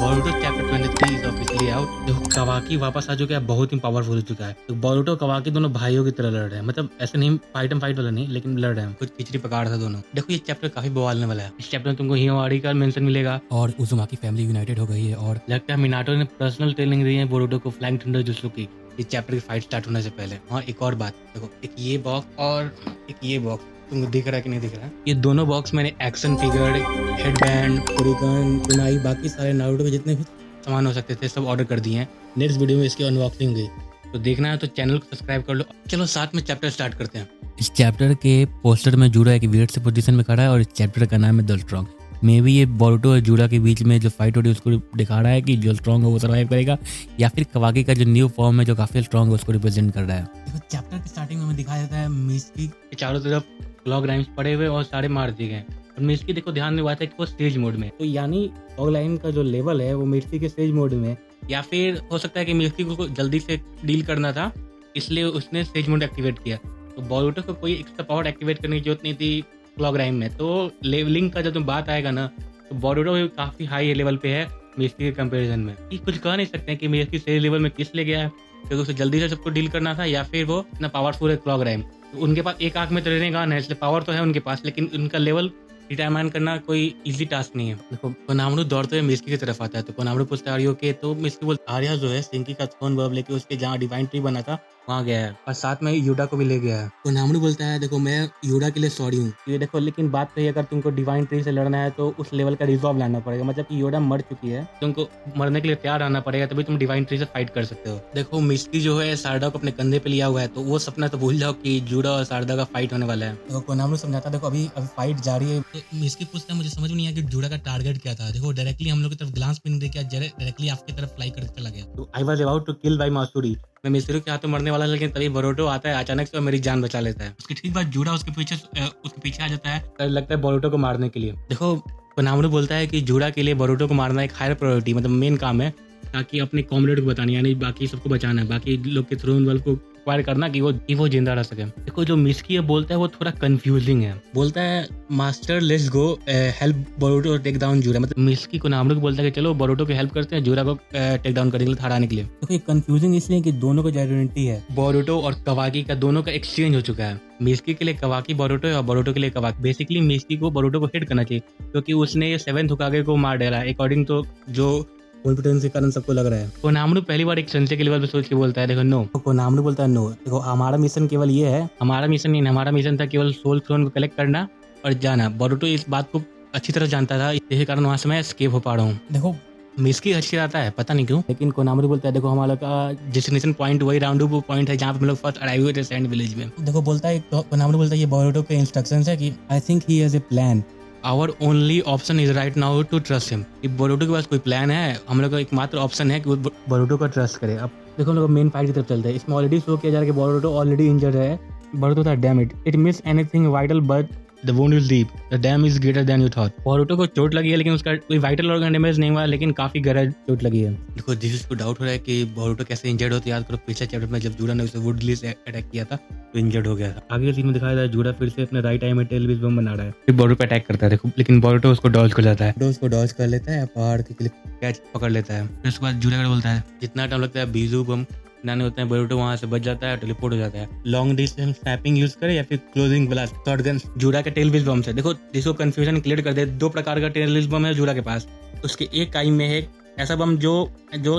Boruto chapter 23 is officially out. देखो कवाकी वापस आ चुका है, बहुत ही पावरफुल हो चुका है। तो बोरुटो कवाकी दोनों भाइयों की तरह लड़ रहे हैं, मतलब ऐसे नहीं फाइट वाला नहीं, लेकिन लड़ रहे हैं, कुछ खिचड़ी पकाड़ था दोनों। देखो ये चैप्टर काफी बवालने वाला है। इस चैप्टर में तुमको हियोआरी का मेंशन मिलेगा और उजुमाकी फैमिली यूनाइटेड हो गई है और लगता है मिनाटो ने पर्सनल ट्रेनिंग दी है बोरुटो को फ्लैंग थंडर जुत्सु की इस चैप्टर की फाइट स्टार्ट होने से पहले। हाँ एक और बात देखो, एक ये बॉक्स और एक ये बॉक्स तुमको दिख रहा है कि नहीं दिख रहा है? ये दोनों बॉक्स मैंने एक्शन फिगर, हेडबैंड, कुरिकन, कुनाई, बाकी सारे नारुतो के जितने भी सामान हो सकते थे सब ऑर्डर कर दिए हैं। नेक्स्ट वीडियो में इसकी अनबॉक्सिंग हुई, तो देखना है तो चैनल को सब्सक्राइब कर लो। चलो साथ में चैप्टर स्टार्ट करते हैं। इस चैप्टर के पोस्टर में जूरा एक वेट से पोजीशन में खड़ा है और इस चैप्टर का नाम है द स्ट्रॉन्ग। मे भी ये बोरुटो और जूरा के बीच में जो फाइट हो रही है उसको दिखा रहा है कि जो स्ट्रॉन्ग है वो सर्वाइव करेगा, या फिर कवाकी का जो न्यू फॉर्म है जो काफी स्ट्रॉन्ग है उसको रिप्रेजेंट कर रहा है। देखो चैप्टर के स्टार्टिंग में हमें दिखाया जाता है मिस्की के चारों तरफ लॉग लाइन्स पड़े हुए और सारे मार दिए गए। और मिस्की देखो ध्यान में बात है कि वो स्टेज मोड में, तो यानी लॉग लाइन का जो लेवल है वो मिस्की के स्टेज मोड में, या फिर हो सकता है कि मिस्की को जल्दी से डील करना था इसलिए उसने स्टेज मोड एक्टिवेट किया। तो बोरुटो को कोई एक्स्ट्रा पावर एक्टिवेट करने की जरूरत नहीं थी क्लॉक राइम में। तो लेवलिंग का जब बात आएगा ना तो बोरुटो काफी हाई लेवल पे है मिस्की के कंपैरिजन में। ये कुछ कह नहीं सकते कि मिस्की सही लेवल में किस लिए गया है, क्योंकि उसे जल्दी से सबको डील करना था, या फिर वो इतना पावरफुल है क्लॉक राइम। तो उनके पास एक आंख में चलने का है, इसलिए पावर तो है उनके पास, लेकिन उनका लेवल डिटरमाइन करना कोई इजी टास्क नहीं है। देखो कोनामरू दौड़ते हुए मिस्की की तरफ आता है, तो कोनामरू पूछता है आर्यो के, तो मिस्की बोलता है आर्या जो है सिंकी का थ्रोन वर्ब लेके उसके जहाँ डिवाइन ट्री बना था वहाँ गया है और साथ में यूडा को भी ले गया है। कोनामरू बोलता है देखो मैं यूडा के लिए सॉरी हूँ। ये देखो लेकिन बात तो ये, अगर तुमको डिवाइन ट्री से लड़ना है तो उस लेवल का रिजॉल्व लाना पड़ेगा, मतलब कि योडा मर चुकी है, तुमको मरने के लिए तैयार रहना पड़ेगा तभी तुम डिवाइन ट्री से फाइट कर सकते हो। देखो मिस्की जो है सारदा को अपने कंधे पे लिया हुआ है, तो वो सपना तो भूल जाओ कि जूडा और सारदा का फाइट होने वाला है। तो कोनामरू समझाता देखो अभी फाइट जारी है। तो मिस्की पूछता है मुझे समझ में नहीं आया कि जूडा का टारगेट क्या था। देखो डायरेक्टली हम लोग की तरफ ग्लांस भी नहीं देखा, डायरेक्टली आपकी तरफ फ्लाई करके चला गया। तो I was about to kill by मासूरी, मैं मिस्त्री के हाथों मरने वाला, लेकिन तभी बोरुटो आता है अचानक से और मेरी जान बचा लेता है। उसकी ठीक बात जूडा उसके पीछे आ जाता है, लगता है बोरुटो को मारने के लिए। देखो कोनामरू बोलता है कि जूडा के लिए बोरुटो को मारना एक हायर प्रायोरिटी, मतलब मेन काम है, ताकि अपने कॉमरेड को बताना, यानी बाकी सबको बचाना है, बाकी लोग के थ्रोन वर्ल्ड को एक्वायर करना कि वो जिंदा रह सके। देखो जो मिस्की है बोलता है वो थोड़ा कंफ्यूजिंग है, बोलता है master let's go help Boruto take down Jura, मतलब मिस्की कोनामरू को बोलता है कि चलो बोरुटो को हेल्प करते हैं जूडा को टेक डाउन करने के लिए, हराने के लिए। देखो ये कंफ्यूजिंग इसलिए कि दोनों को जो आइडेंटिटी है बोरुटो और कवाकी का, दोनों का एक्सचेंज हो चुका है। मिस्की के लिए कवाकी बोरुटो है और बोरुटो के लिए कवाकी। बेसिकली मिस्की को बोरुटो को हिट करना चाहिए क्योंकि उसने 7th होकागे को मार डाला है, अकॉर्डिंग तो जो कॉन्फिडेंस के कारण सबको लग रहा है। कोनामरू पहली बार एक संशय के लेवल पे सोच के बोलता है देखो नो। तो कोनामरू बोलता है नो, देखो हमारा मिशन केवल ये है, हमारा मिशन नहीं, हमारा मिशन था केवल सोल थ्रोन को कलेक्ट करना और जाना। बोरुटो इस बात को अच्छी तरह जानता था, इसी कारण वहां से मैं एस्केप हो पा रहा हूँ। देखो मिस्की अच्छी आता है पता नहीं क्यों, लेकिन कोनामरू बोलता है देखो हमारा का डेस्टिनेशन पॉइंट वही राउंड पॉइंट है जहाँ पे हम लोग फर्स्ट अराइव हुए थे सैंड विलेज में। देखो बोलता है कोनामरू बोलता है ये बोरुटो के इंस्ट्रक्शंस है कि I think he has a plan, our only option is right now to trust him. Boruto के पास कोई प्लान है, हम लोग का एकमात्र ऑप्शन है कि वो बोरुटो को ट्रस्ट करे। अब देखो हम लोग मेन फाइट की तरफ चलते हैं। इसमें ऑलरेडी शो किया जा रहा है कि बोरुटो ऑलरेडी इंजर्ड है। बोरुटो था damn it miss anything vital but the wound is deep, the dam is greater than you thought. Boruto को चोट लगी है लेकिन उसका कोई वाइटल ऑर्गन डैमेज नहीं हुआ, लेकिन काफी गहरा चोट लगी है। देखो जिसको डाउट हो रहा है कि बोरुटो कैसे इंजर्ड होती है, याद करो पिछले चैप्टर में जब जूडा ने उसे वुडली से अटैक किया था तो इंजर्ड हो गया था। आगे के सीन में दिखाया था जूडा फिर से अपने राइट आई में टेल विज बम बना रहा है, फिर बोरुटो पे अटैक करता है। देखो लेकिन बोरुटो उसको डॉज कर जाता है, उसको डॉज कर लेता है, पहाड़ के क्लिप कैच पकड़ लेता है। फिर उसके बाद जूडा बोलता है जितना टाइम लगता है बीजू बम बनाने होते हैं, बोरुटो वहां से बच जाता है, टेलीपोर्ट हो जाता है। लॉन्ग डिस्टेंस स्नैपिंग यूज करे या फिर क्लोजिंग ब्लास्ट शॉटगन जूडा के टेल विज बम से। देखो जिसको कंफ्यूजन क्लियर कर दे, दो प्रकार का टेल विज बम है जूडा के पास। उसके एक आई में है ऐसा बम जो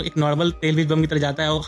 एक नॉर्मल टेल विज बम की तरह जाता है और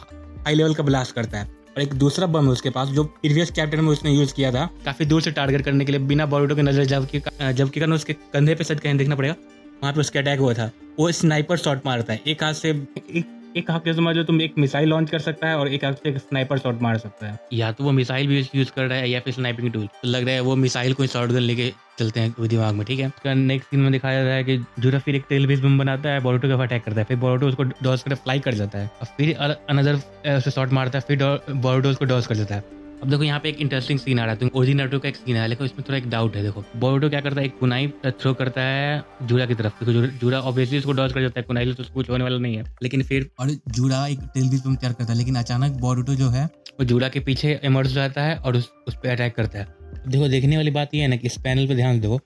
हाई लेवल का ब्लास्ट करता है, और एक दूसरा बम है उसके पास जो प्रीवियस चैप्टर में उसने यूज किया था काफी दूर से टारगेट करने के लिए, बिना बोरुटो की नजर जबकि कारण उसके कंधे पे सच कहीं देखना पड़ेगा, वहां पे उसका अटैक हुआ था। वो स्नाइपर शॉट मारता है, एक हाथ से एक हाथ से समझ लो तुम एक मिसाइल लॉन्च कर सकता है और एक हाथ से एक स्नाइपर शॉट मार सकता है। या तो वो मिसाइल भी यूज कर रहा है या फिर स्नाइपिंग टूल, तो लग रहा है वो मिसाइल को शॉटगन लेके चलते हैं दिमाग में, ठीक है। उसका नेक्स्ट सीन में दिखाया जा रहा है कि जूडा फिर एक टेल बेस बम बनाता है, बोरुटो के अटैक करता है, फिर बोरुटो उसको डॉज कर फ्लाई कर जाता है और फिर अनदर उसे शॉट मारता है, फिर बोरुटो उसको डॉज कर जाता है। अब देखो यहाँ पे एक इंटरेस्टिंग सीन आ रहा है, ओरिजिनल नारुतो का एक सीन है, लेकिन इसमें थोड़ा एक डाउट है। देखो बोरुटो क्या करता है, एक कुनाई थ्रो करता है जूडा की तरफ, देखो जूडा ऑब्वियसली उसको डॉज कर जाता है, कुनाई तो उसको कुछ होने वाला नहीं है, लेकिन फिर और जूडा एक टेल बीस बम तैयार करता है, लेकिन अचानक बोरुटो जो है वो जूडा के पीछे इमर्ज हो जाता है और उस पर अटैक करता है। देखो देखने वाली बात ये है ना कि इस पैनल पे ध्यान दो,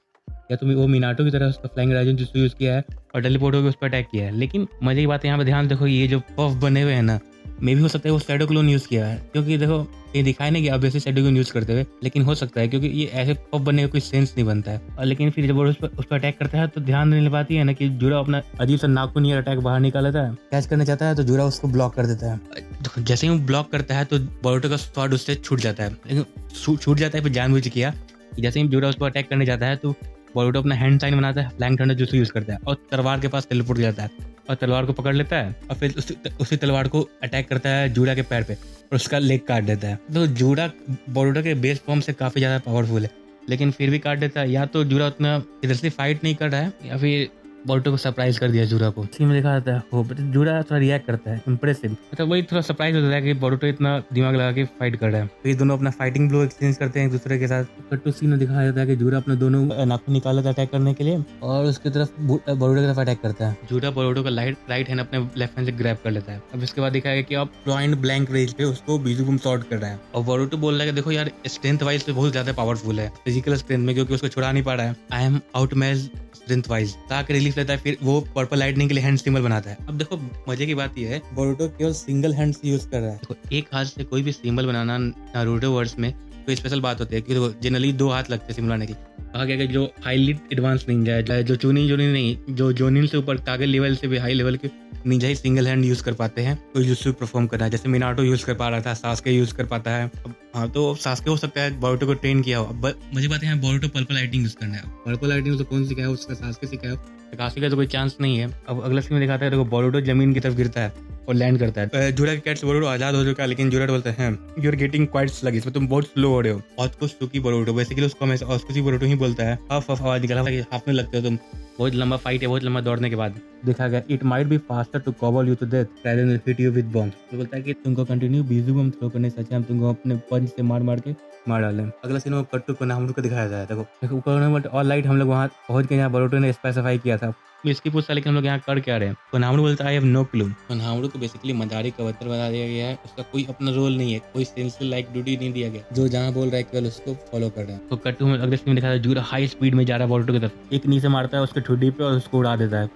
या तो वो मिनाटो की तरह उसका फ्लाइंग राइजिंग जिसको यूज़ किया है और टेलीपोर्ट होकर उस पर अटैक किया है। लेकिन मजे की बात है यहाँ पे ध्यान देखो, ये जो पफ बने हुए हैं ना, मे भी हो सकता है वो शैडो क्लोन यूज़ किया है, क्योंकि देखो ये दिखाई नहीं कि अब ऐसे शैडो क्लोन यूज़ करते हुए, लेकिन हो सकता है क्योंकि ये ऐसे पफ बनने का कोई सेंस नहीं बनता है। और लेकिन फिर जब वो उस पर अटैक करता है तो ध्यान नहीं पाती है ना कि जूरा अपना अजीब सा नाखून या अटैक बाहर निकाल लेता है, कैच करना चाहता है तो जूरा उसको ब्लॉक कर देता है। जैसे ही वो ब्लॉक करता है तो बोरुटो का स्वॉर्ड उससे छूट जाता है, लेकिन छूट जाता है फिर जानबूझ के किया कि जैसे ही जूरा उस पर अटैक करने जाता है तो बोरुटो अपना हैंड साइन बनाता है, फ्लैंग थंडर जिसको यूज़ करता है और तलवार के पास टेलीपोर्ट जाता है और तलवार को पकड़ लेता है और फिर उसी तलवार को अटैक करता है जूरा के पैर पे और उसका लेग काट देता है। तो जूरा बोरुटो के बेस फॉर्म से काफ़ी ज़्यादा पावरफुल है, लेकिन फिर भी काट देता है। या तो जूरा उतना सीरियसली फाइट नहीं कर रहा है या फिर बोरुटो को सरप्राइज कर दिया जूरा को। इसी में देखा जाता है हो जूरा थोड़ा रिएक्ट करता है, इंप्रेसिव, मतलब वही थोड़ा सरप्राइज होता है कि बोरुटो इतना दिमाग लगा के फाइट कर रहा है। फिर दोनों अपना फाइटिंग ब्लो एक्सचेंज करते हैं एक दूसरे के साथ। कट्टू सीन में दिखाया जाता है कि जूरा अपने दोनों नाखून निकाल लेता है अटैक करने के लिए और उसकी तरफ बोरुटो की तरफ अटैक करता है। जूरा बोरुटो का राइट हैंड अपने लेफ्ट हैंड से ग्रैब कर लेता है। अब इसके बाद दिखाया गया कि अब पॉइंट ब्लैंक रेंज पे उसको बीजूबूम शॉट कर रहा है और बोरुटो बोल रहा है कि देखो यार स्ट्रेंथ वाइज तो बहुत ज्यादा पावरफुल है फिजिकल स्ट्रेंथ में, क्योंकि उसको छुड़ा नहीं पा रहा है। I am out match strength wise ताकि रिलीफ लेता है। फिर वो पर्पल लाइटनिंग के लिए हैंड सिंबल बनाता है। अब देखो मजे की बात यह है बोरुटो केवल सिंगल हैंड से यूज कर रहा है। देखो एक हाथ से कोई भी सिंबल बनाना नारुतो वर्ड्स में कोई स्पेशल बात होती है, क्योंकि जनरली 2 हाथ लगते हैं सिंबल बनाने की। कहा गया कि जो हाईली एडवांस निंजा है, जो जोनिन नहीं, जो जोनिन से ऊपर कागे लेवल से भी हाई लेवल के निंजा ही सिंगल हैंड यूज कर पाते हैं कोई जुत्सु परफॉर्म करना है। जैसे मिनाटो यूज कर पा रहा था, सास्के यूज कर पाता है। हाँ तो सास्के हो सकता है बोरुटो को ट्रेन किया हो। अब मुझे बात है बोरुटो पर्पल लाइटिंग यूज करना है। पर्पल लाइटिंग तो कौन सिखाया, उसका सास्के सिखाया, काशी का तो कोई चांस नहीं है। अब अगला सीन में दिखाता है देखो बोरुटो जमीन की तरफ गिरता है और लैंड करता है। जूरा के कैट से बोरुटो आजाद हो चुका है, लेकिन जूरा बोलते हैं you are getting quite sluggish, तुम बहुत स्लो हो रहे हो। और कुछ सुकी बोरुटो, बेसिकली उसको हमेशा ऑस्कुसी बोरुटो ही बोलता है। हफ आवाज निकला कि हाफने लगते हो तुम, बहुत लंबा फाइट है, बहुत लंबा दौड़ने के बाद। देखा गया it might be faster to cobble you to death rather than hit you with bomb. तो बोलता है कि तुमको कंटिन्यू बीजूबम थ्रो करने से अच्छा हम तुमको अपने पंच से मार के मार डालें। अगला सीन में कट्टू को नामरू को दिखाया जाए। देखो ऑल राइट, हम लोग वहाँ पहुंच गए जहाँ बोरुटो ने स्पेसिफाई किया था। इसकी पूछता लेकिन हम लोग यहाँ कर क्या रहे हैं। कोनामरू बोलता है आई हैव नो क्लू। कोनामरू को बेसिकली मदारी का अवतार बना दिया गया है, उसका कोई अपना रोल नहीं है, कोई सेंसिल लाइक ड्यूटी नहीं दिया गया, जो जहाँ बोल रहा है केवल उसको फॉलो कर रहा है। तो कट्टू में अगले सीन में दिखाया जूरा हाई स्पीड में जा रहा है बोरुटो की तरफ, एक नी से मारता है उसके ठुड्डी पे और उसको उड़ा देता है।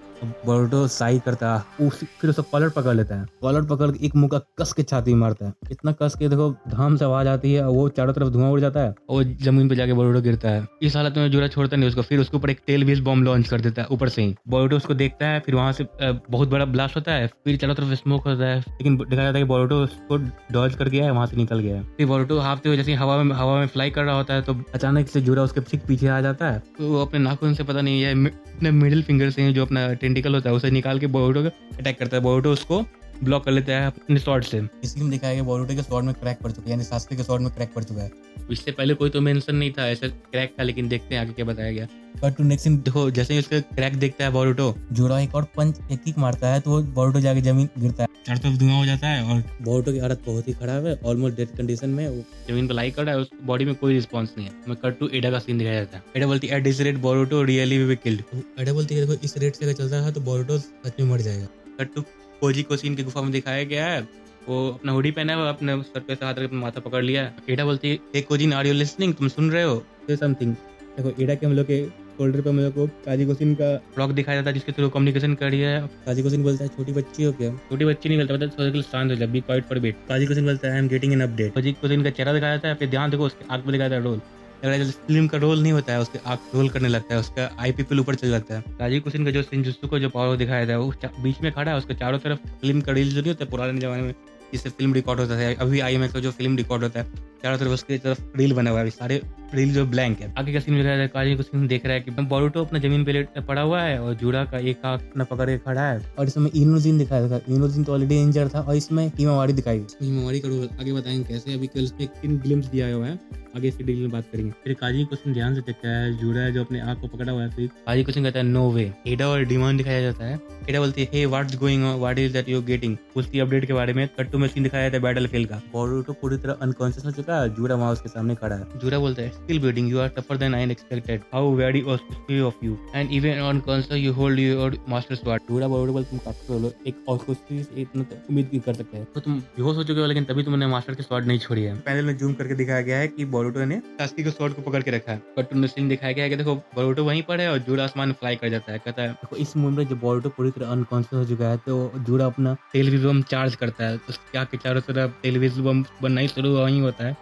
बोरुटो साई करता है, फिर उसका कॉलर पकड़ लेता है, कॉलर पकड़ के एक मुक्का कस के छाती में मारता है। इतना कस के देखो धाम से आवाज आती है, वो चारों तरफ धुआं उड़ जाता है और जमीन पे जाके बोरुटो गिरता है। इस हालत में जूरा छोड़ता नहीं उसको, फिर उसके ऊपर एक तेल बेस्ड बॉम्ब लॉन्च कर देता है ऊपर से ही। बोरुटो उसको देखता है, फिर वहां से बहुत बड़ा ब्लास्ट होता है, फिर चारों तरफ स्मोक होता है, लेकिन देखा जाता है कि बोरुटो उसको डॉज कर गया है, वहां से निकल गया है। फिर बोरुटो हाफते हुए जैसे हवा में फ्लाई कर रहा होता है तो अचानक से जूरा उसके ठीक पीछे आ जाता है। तो वो अपने नाखून से पता नहीं है अपने मिडिल फिंगर से जो अपना टेंटिकल होता है उसे निकाल के बोरुटो को अटैक करता है। बोरुटो उसको ब्लॉक कर लेता है अपने स्वॉर्ड से। इसलिए दिखाया गया बोरुटो के स्वॉर्ड में क्रैक पड़ चुका है, यानी सास्के के स्वॉर्ड में क्रैक पड़ चुका है। इससे पहले कोई तो मेंशन नहीं था ऐसा क्रैक का, लेकिन देखते हैं आगे क्या बताया गया। कट टू नेक्स्ट सीन, देखो जैसे ही उसका क्रैक देखता है बोरुटो, जूरा एक और पंच एक किक मारता है तो बोरुटो जाके जमीन गिरता है, चारों तरफ धुआं हो जाता है और बोरुटो की हालत बहुत ही खराब है, ऑलमोस्ट डेथ कंडीशन में वो जमीन पर लाई कर रहा है, उसकी बॉडी में कोई रिस्पॉन्स नहीं है। मैं कट टू एडा का सीन दिखाया जाता है। एडा बोलती है at this rate Boruto really will be killed. एडा बोलती है देखो इस रेट से अगर चलता है तो बोरुटो सच में मर जाएगा। कट टू कोजी को सीन की गुफा में दिखाया गया है, वो अपना हुडी पहना है, अपने सर पे हाथ रख माथा पकड़ लिया है। एडा बोलती है हे कोजिन आर यू लिसनिंग, तुम सुन रहे हो, से समथिंग। देखो एडा के हम लोग के शोल्डर पे हम लोग को काजी कोसिन का रॉक दिखाया जाता है जिसके थ्रू कम्युनिकेशन कर रही है। काजी कोसिन बोलता है छोटी बच्ची हो क्या, छोटी बच्ची नहीं बोलता, मतलब शांत हो जा, be quiet for bit. Koji Kashin बोलता है I am getting an update. Koji Kashin का चेहरा दिखाया जाता है, फिर ध्यान देखो उसके आंख में दिखाया जाता है रोल, फिल्म का रोल नहीं होता है, उसके आंख रोल करने लगता है, उसका आई पीपल ऊपर चल जाता है। काजी कुसिन का जो सिंजुत्सु को जो पावर दिखाया था वो बीच में खड़ा है, उसके चारों तरफ फिल्म का रील जो नहीं होता है पुराने जमाने में जिससे फिल्म रिकॉर्ड होता था, अभी IMAX का जो फिल्म रिकॉर्ड होता है चारों तरफ उसके तरफ रील बना हुआ है, सारे रील जो ब्लैंक है। आगे का सीन दिखाया है, काजी कुसिन देख रहा है कि बोरुटो अपना जमीन पे पड़ा हुआ है और जूरा का एक आंख अपना पकड़ के खड़ा है और इसमें इनोजिन दिखाया था। इनोजिन तो ऑलरेडी इंजर्ड था और इसमें हिमावारी दिखाई। हिमावारी का रोल आगे बताएंगे कैसे, अभी कल इसमें एक ग्लिम्स दिया हुआ है, आगे इसी डील में बात करेंगे। फिर काजी कुसिन ध्यान से देखता है जूरा है जो अपने आंख को पकड़ा हुआ है, फिर काजी कुसिन कहता है नो वे। एडा और डिमांड दिखाया जाता है। एडा बोलती है hey what's going on, what is that you getting, उसकी अपडेट के बारे में। कट्टू में सीन दिखाया जाता है बैटलफील्ड का, बोरुटो पूरी तरह अनकॉन्शियस हो चुका है, जूरा वहां उसके सामने खड़ा है। जूरा बोलता है skill building. You are tougher than I expected. How very auspicious of you. And even on console, you hold your master sword. जूड़ा बोरुटो बोल तुम काफी बोलो एक auspicious इतना तो उम्मीद भी कर सकते हैं। तो तुम बेहोश हो चुके हो लेकिन तभी तुमने मास्टर की स्वॉर्ड नहीं छोड़ी है। पैनल में जूम करके दिखाया गया है कि बोरुटो ने सास्की के स्वॉर्ड को पकड़ के रखा है। कार्टून सीन दिखाया गया है कि देखो बोरुटो वहीं पर है और जूड़ा आसमान में फ्लाई कर जाता है। कहता है देखो इस मोमेंट में जब बोरुटो पूरी तरह अनकॉन्शियस हो चुका है तो जूड़ा अपना टेलीविजन बम चार्ज करता है। उसके आगे चारों तरफ टेलीविजन बम बनना ही शुरू वहीं होता है।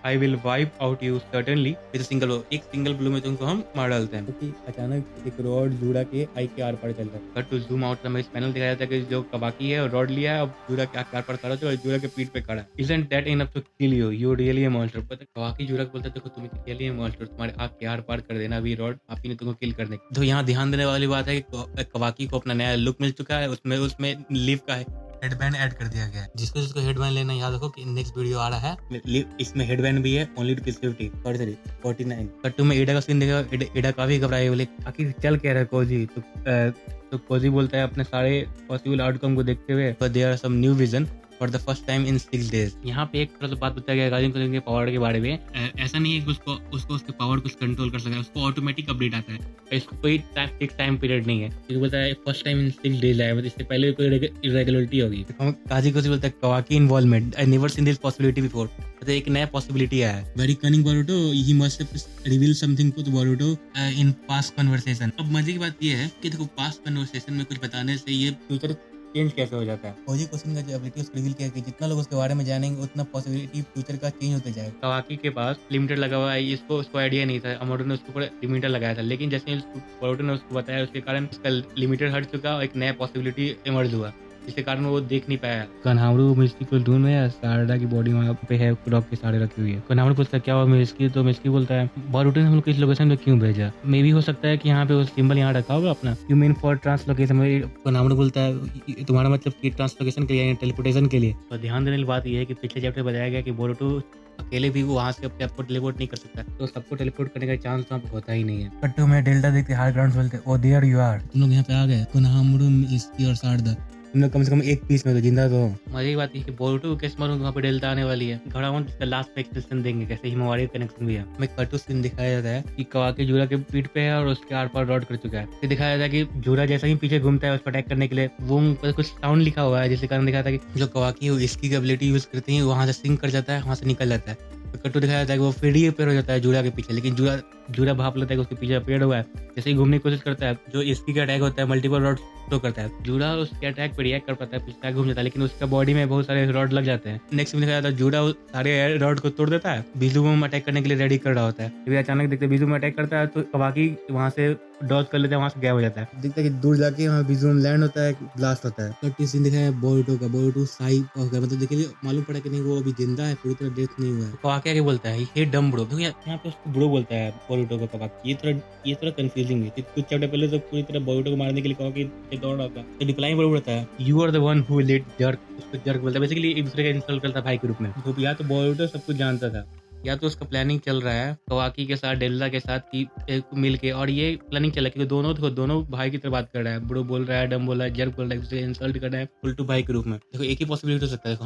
I will wipe out you certainly with a single blow. एक सिंगल ब्लो में तुमको हम मार डालते हैं। क्योंकि अचानक एक रॉड जूड़ा के आई के आर पार चलता है। कट टू जूम आउट में इस पैनल दिखाया जाता है कि जो कवाकी है और रॉड लिया है और जूड़ा के आर पार खड़ा है और जूड़ा के पीठ पे खड़ा है। Isn't that enough to kill you? You really a monster. पता कवाकी जूड़ा को बोलता है देखो तुम रियली a monster, तुम्हारे आँख के आर पार कर देना अभी रॉड आप ही ने तुमको किल करने। तो यहाँ ध्यान देने वाली बात है कि कवाकी को अपना नया लुक मिल चुका है। उसमें लीव का है हेडबैंड ऐड कर दिया गया है। जिसको हेडबैंड लेना याद रखो कि नेक्स्ट वीडियो आ रहा है इसमें हेडबैंड भी है ओनली ₹50 49। कट्टू में एडा का सीन देखा। एडा काफी घबराए बोले आखिर चल क्या रहा है कोजी। तो कोजी बोलता है अपने सारे पॉसिबल आउटकम को देखते हुए there are some new vision for the first time in 6 days। यहाँ पे एक थोड़ा सा बात बताया गया गार्डियन के पावर के बारे में। ऐसा नहीं है कि उसको उसके पावर कुछ कंट्रोल कर सके, उसको ऑटोमेटिक अपडेट आता है। इसको कोई फिक्स टाइम पीरियड नहीं है। ये बोलता है फर्स्ट टाइम इन 6 days आया, इससे पहले कोई इरेगुलरिटी होगी। काजी को बोलता है Kawaki involvement I never seen this possibility before. तो एक नया पॉसिबिलिटी आया है। Very cunning Boruto he must have reveal something to Boruto in past conversation. अब मजे की बात ये है कि देखो पास्ट कन्वर्सेशन में कुछ बताने से ये फ्यूचर चेंज कैसे हो जाता है। कोजी क्वेश्चन का जो एबिलिटी उसको रिवील किया कि जितना लोग उसके बारे में जानेंगे उतना पॉसिबिलिटी फ्यूचर का चेंज होते जाएगा। कवाकी के पास लिमिटर लगा हुआ है, उसको आइडिया नहीं था। अमोटो ने उसके ऊपर लिमिटर लगाया था, लेकिन जैसे बोरुटो ने उसको बताया उसके कारण उसका लिमिटर हट चुका और एक नया पॉसिबिलिटी इमर्ज हुआ जिसके कारण वो देख नहीं पाया। कन्हावरू मिस्की को ढूंढ में सारदा की बॉडी वहाँ पे है, रॉक के सहारे रखी हुई है। कन्हावरू पूछता है क्या हुआ मिस्की, तो मिस्की बोलता है बोरुटो ने हम लोग को इस लोकेशन पे क्यों भेजा। मे भी हो सकता है कि यहाँ पे वो सिंबल यहाँ रखा होगा अपना। You mean for translocation. कन्हावरू बोलता है तुम्हारा मतलब कि ट्रांसलोकेशन के लिए, टेलीपोर्टेशन के लिए। तो ध्यान देने वाली बात यह है कि पिछले चैप्टर बताया गया कि बोरुटो अकेले भी वो वहाँ से अपने आप को टेलीपोर्ट नहीं कर सकता, तो सबको टेलीपोर्ट करने का चांस वहाँ पे होता ही नहीं है। कट्टू में डेल्टा देखते हाई ग्राउंड बोलते ओ देयर यू आर, तुम लोग यहाँ पे आ गए। कन्हावरू मिस्की और सारदा तुम लोग कम से कम एक पीस में तो जिंदा तो। मजे की बात है कि बोरुटो कैसे मारूं वहाँ पे डेल्टा आने वाली है। घड़ावन इसका लास्ट में एक्सटेंशन देंगे कैसे हिमावारी कनेक्शन भी है। हमें कटू सीन दिखाया जाता है कि कवाकी जूड़ा के पीठ पे है और उसके आर पार रॉड कर चुका है। फिर दिखाया जाता है कि जूड़ा जैसा ही पीछे घूमता है उस पर अटैक करने के लिए वो पर कुछ साउंड लिखा हुआ है जिसके कारण दिखाया था कि जो कवाकी है इसकी एबिलिटी यूज करती है वहाँ से सिंक कर जाता है, वहाँ से निकल जाता है। तो कट्टू दिखाया जाता है कि वो फिर ही पेड़ हो जाता है जूड़ा के पीछे, लेकिन जूड़ा भाप लेता है कि उसके पीछे पेड़ हुआ है। जैसे ही घूमने की कोशिश करता है जो इसकी का अटैक होता है मल्टीपल रॉड थ्रो करता है। जूड़ा उसके अटैक पर रिएक्ट कर पाता है, पीछे घूम जाता है, लेकिन उसका बॉडी में बहुत सारे रॉड लग जाते हैं। नेक्स्ट में दिखाया जाता है जूड़ा सारे रॉड को तोड़ देता है, बीजू बम अटैक करने के लिए रेडी कर रहा होता है। फिर अचानक देखते बीजू बम अटैक करता है तो कवाकी वहाँ से डॉज कर लेता है, वहाँ से गायब हो जाता है। दिखता है कि दूर जाके वहाँ बीजू बम लैंड होता है, ब्लास्ट होता है। कट्टी सीन दिखाया है बोरुटो का। बोरुटो साई हो गया, मतलब देखिए मालूम पड़ा कि नहीं वो अभी जिंदा है, पूरी तरह डेथ नहीं हुआ है। कवाकी आगे बोलता है ये डम ब्रो, यहाँ पे उसको ब्रो बोलता है बोरुटो को कवाकी। ये थोड़ा कंफ्यूजिंग है। कुछ चैप्टर पहले तो पूरी तरह बोरुटो को मारने के लिए कवाकी दौड़ रहा था, तो रिप्लाई बोल रहा है you are the one who let jerk. उसको जर्क बोलता है, बेसिकली एक दूसरे का इंसल्ट करता है भाई के रूप में। तो या तो बोरुटो सब कुछ जानता था या तो उसका प्लानिंग चल रहा है कवाकी के साथ डेल्टा के साथ की मिल के, और ये प्लानिंग चल रहा है क्योंकि दोनों भाई की तरह बात कर रहा है। ब्रो बोल रहा है, डम बोल रहा है, जर्क बोल रहा है, दूसरे इंसल्ट कर रहा है उल्टू भाई के रूप में। देखो एक ही पॉसिबिलिटी हो सकता है।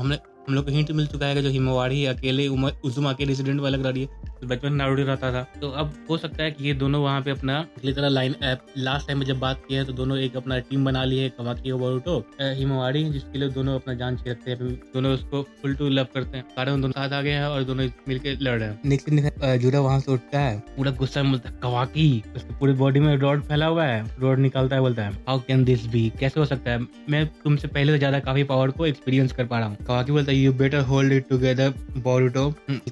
हम लोग को हिंट मिल चुका है कि जो हिमावारी अकेले उजुमा के रेसिडेंट वाला लग रही है, तो बचपन में नारुतो रहता था। तो अब हो सकता है कि ये दोनों वहाँ पे अपना अगली तरह लाइन लास्ट टाइम में जब बात की है तो दोनों एक अपना टीम बना ली है, कवाकी और बोरुटो। हिमावारी जिसके लिए दोनों अपना जान छिड़कते हैं, दोनों उसको फुल टू लव करते हैं, कारण दोनों साथ आ गए हैं और दोनों मिलकर लड़ रहे हैं। नेक्स्ट जूड़ा वहाँ से उठता है पूरा गुस्सा में, बोलता है कवाकी, उसकी पूरी बॉडी में रॉड फैला हुआ है, रॉड निकालता है, बोलता है हाउ कैन दिस बी, कैसे हो सकता है, मैं तुमसे पहले से ज्यादा काफी पावर को एक्सपीरियंस कर पा रहा हूँ। कवाकी बोलता है you better hold it together Boruto.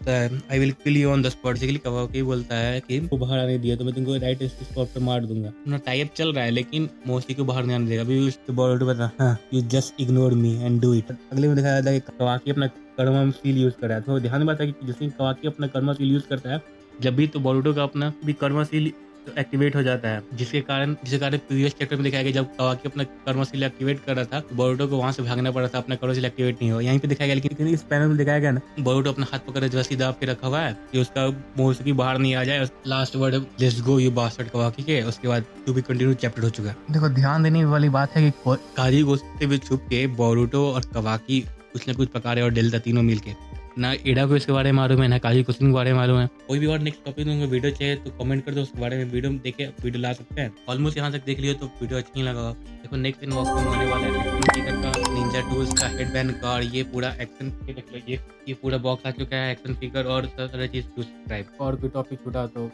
I will kill you on the spot. Kawaki बोलता है कि वो बाहर आने दिया तो मैं तुमको राइट स्पॉट पे मार दूंगा। अपना टाइप चल रहा है लेकिन मोस्टली को बाहर नहीं आने देगा। अभी बोरुटो बता you just ignore me and do it. अगले में दिखाया जाता है कि कवाकी अपना कर्मा सील यूज कर रहा है। तो ध्यान बात है कि जैसे कवाकी अपना कर्मा सील यूज करता है जब भी, तो बोरुटो का अपना भी कर्मा सील एक्टिवेट हो जाता है, जिसके कारण प्रीवियस चैप्टर में दिखाया गया जब कवाकी अपना कर्मा सील एक्टिवेट कर रहा था तो बोरुटो को वहां से भागना पड़ा था, अपना कर्मा सील एक्टिवेट नहीं हुआ। यहीं पे दिखाया गया, लेकिन इस पैनल में दिखाया गया ना बोरुटो अपना हाथ पकड़ जैसे सीधा पे रखा हुआ है कि उसका मुंह से बाहर नहीं आ जाए। Last word let's go you bastard Kawaki के, उसके बाद टू बी कंटिन्यू चैप्टर हो चुका है। देखो ध्यान देने वाली बात है कि काजी गोश्त में छुप के बोरुटो और कवाकी कुछ न कुछ पका रहे और डेल्टा तीनों मिलके ना एडा को इसके बारे में मालूम है, ना काजी कुसुम के बारे में मालूम है। कोई भी और नेक्स्ट टॉपिक में वीडियो चाहिए तो कमेंट कर दो, उसके बारे में वीडियो देखे वीडियो ला सकते हैं। ऑलमोस्ट यहाँ तक देख लियो तो वीडियो अच्छा नहीं लगा। देखो नेक्स्ट अनबॉक्सिंग होने वाला है फिगर का, निंजा टूल्स का हेडबैंड का, और ये पूरा एक्शन फिगर, ये पूरा बॉक्स आ चुका है एक्शन फिगर और तरह चीज। सब्सक्राइब और कोई टॉपिक छूटा तो